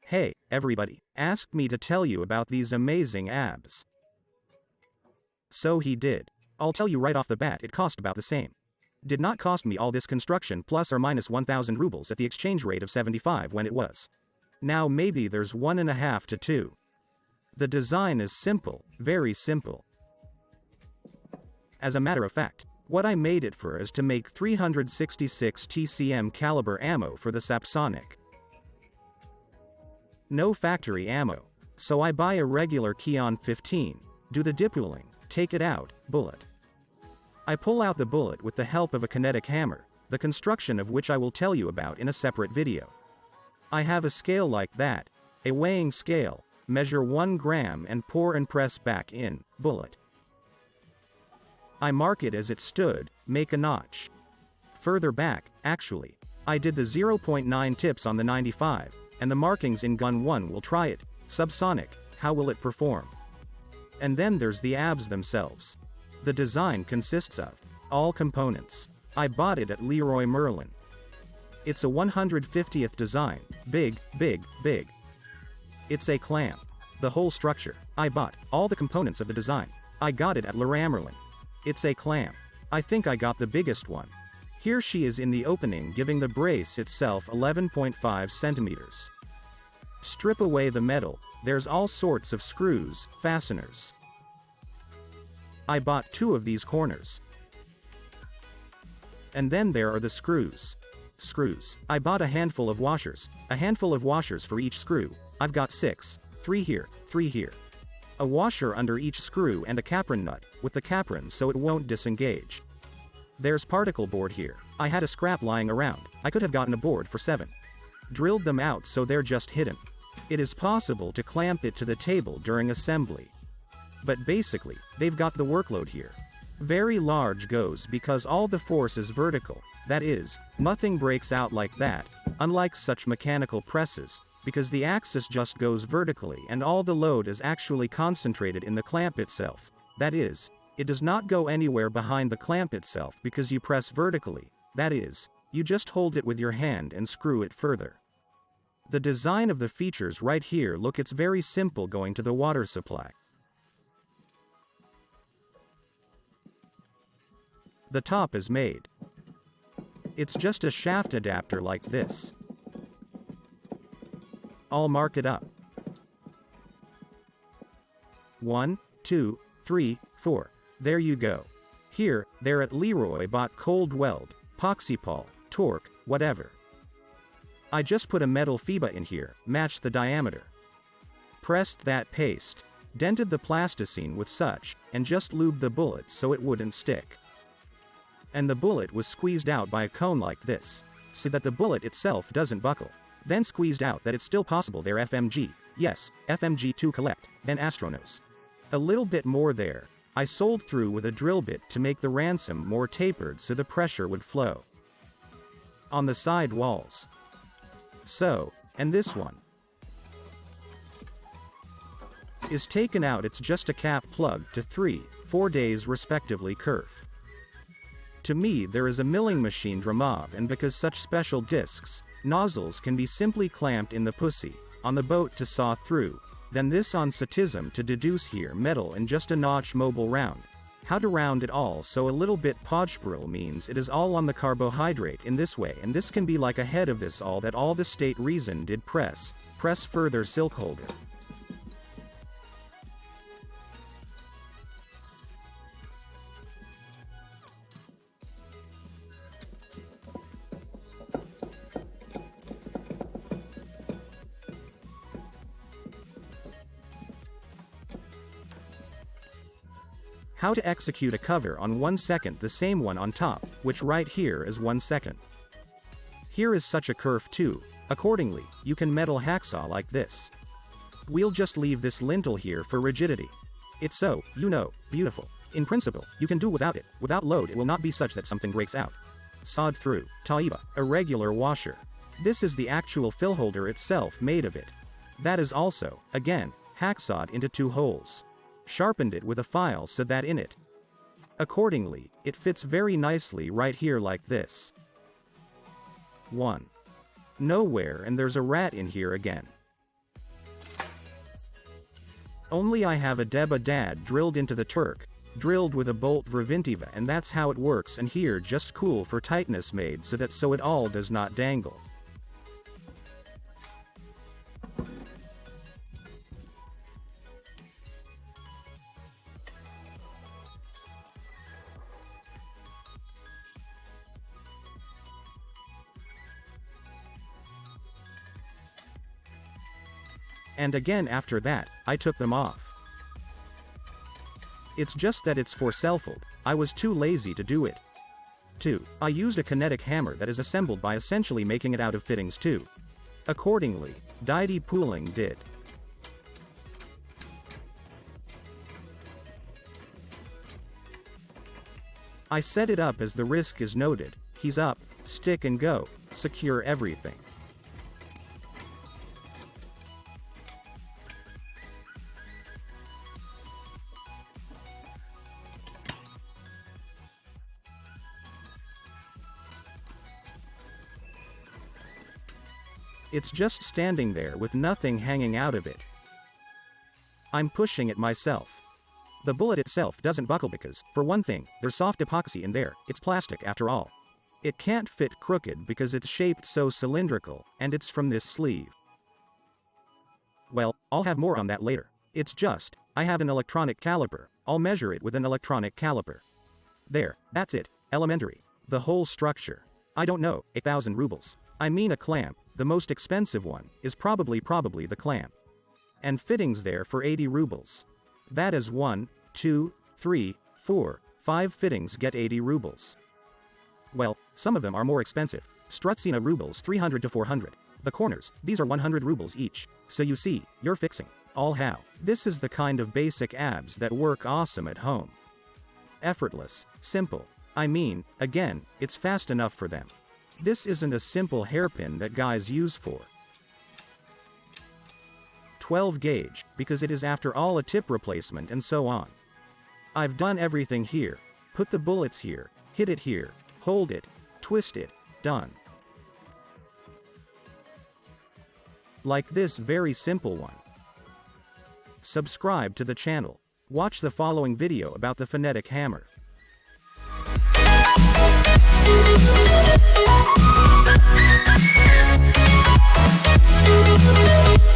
Hey, everybody, asked me to tell you about these amazing abs. So he did. I'll tell you right off the bat, it cost about the same. Did not cost me all this construction plus or minus 1,000 rubles at the exchange rate of 75 when it was. Now maybe there's 1.5 to 2. The design is simple, very simple. As a matter of fact, what I made it for is to make 366 TCM caliber ammo for the Subsonic. No factory ammo, so I buy a regular Keon 15, do the dipooling, take it out, bullet. I pull out the bullet with the help of a kinetic hammer, the construction of which I will tell you about in a separate video. I have a scale like that, a weighing scale, measure 1 gram and pour and press back in, bullet. I mark it as it stood, make a notch. Further back, actually, I did the 0.9 tips on the 95, and the markings in gun 1 will try it, Subsonic, how will it perform? And then there's the abs themselves. The design consists of all components. I bought it at Leroy Merlin. It's a 150th design, big, big, big. It's a clamp. The whole structure. I bought all the components of the design. I got it at Leroy Merlin. It's a clamp. I think I got the biggest one. Here she is in the opening giving the brace itself 11.5 centimeters. Strip away the metal, there's all sorts of screws, fasteners. I bought 2 of these corners. And then there are the screws. Screws. I bought a handful of washers for each screw. I've got 6, 3 here, 3 here. A washer under each screw and a capron nut, with the capron so it won't disengage. There's particle board here. I had a scrap lying around, I could have gotten a board for 7. Drilled them out so they're just hidden. It is possible to clamp it to the table during assembly. But basically, they've got the workload here. Very large goes because all the force is vertical, that is, nothing breaks out like that, unlike such mechanical presses, because the axis just goes vertically and all the load is actually concentrated in the clamp itself, that is, it does not go anywhere behind the clamp itself because you press vertically, that is, you just hold it with your hand and screw it further. The design of the features right here look it's very simple going to the water supply. The top is made. It's just a shaft adapter like this. I'll mark it up. 1, 2, 3, 4. There you go. Here, there at Leroy bought cold weld, poxypol, torque, whatever. I just put a metal FIBA in here, matched the diameter. Pressed that paste, dented the plasticine with such, and just lubed the bullet so it wouldn't stick. And the bullet was squeezed out by a cone like this, so that the bullet itself doesn't buckle. Then squeezed out that it's still possible there FMG, yes, FMG2 collect, then Astronos. A little bit more there, I sold through with a drill bit to make the ransom more tapered so the pressure would flow. On the side walls. So, and this one is taken out, it's just a cap plug to 3, 4 days respectively curve. To me there is a milling machine Dramov, and because such special discs, nozzles can be simply clamped in the pussy, on the boat to saw through, then this on satism to deduce here metal and just a notch mobile round. How to round it all so a little bit podspiril means it is all on the carbohydrate in this way, and this can be like ahead of this all that all the state reason did press further silk holder. How to execute a cover on 1 second, the same one on top, which right here is 1 second. Here is such a curve too, accordingly, you can metal hacksaw like this. We'll just leave this lintel here for rigidity. It's so, you know, beautiful. In principle, you can do without it, without load it will not be such that something breaks out. Sawed through, taiba, a regular washer. This is the actual fill holder itself made of it. That is also, again, hacksawed into 2 holes. Sharpened it with a file so that in it. Accordingly, it fits very nicely right here like this. 1. Nowhere, and there's a rat in here again. Only I have a Deba dad drilled into the Turk, drilled with a bolt Vervintiva, and that's how it works, and here just cool for tightness made so it all does not dangle. And again after that, I took them off. It's just that it's for self-hold, I was too lazy to do it. 2. I used a kinetic hammer that is assembled by essentially making it out of fittings too. Accordingly, Tg2 pooling did. I set it up as the risk is noted, he's up, stick and go, secure everything. It's just standing there with nothing hanging out of it. I'm pushing it myself. The bullet itself doesn't buckle because, for one thing, there's soft epoxy in there, it's plastic after all. It can't fit crooked because it's shaped so cylindrical, and it's from this sleeve. Well, I'll have more on that later. It's just, I have an electronic caliper, I'll measure it with an electronic caliper. There, that's it, elementary. The whole structure. I don't know, 1,000 rubles. I mean a clamp, the most expensive one, is probably the clamp. And fittings there for 80 rubles. That is 1, 2, 3, 4, 5 fittings get 80 rubles. Well, some of them are more expensive. Strutsina rubles 300 to 400. The corners, these are 100 rubles each. So you see, you're fixing. All how. This is the kind of basic abs that work awesome at home. Effortless, simple. I mean, again, it's fast enough for them. This isn't a simple hairpin that guys use for 12 gauge, because it is after all a tip replacement and so on. I've done everything here, put the bullets here, hit it here, hold it, twist it, done. Like this very simple one. Subscribe to the channel. Watch the following video about the phonetic hammer. We'll be right back.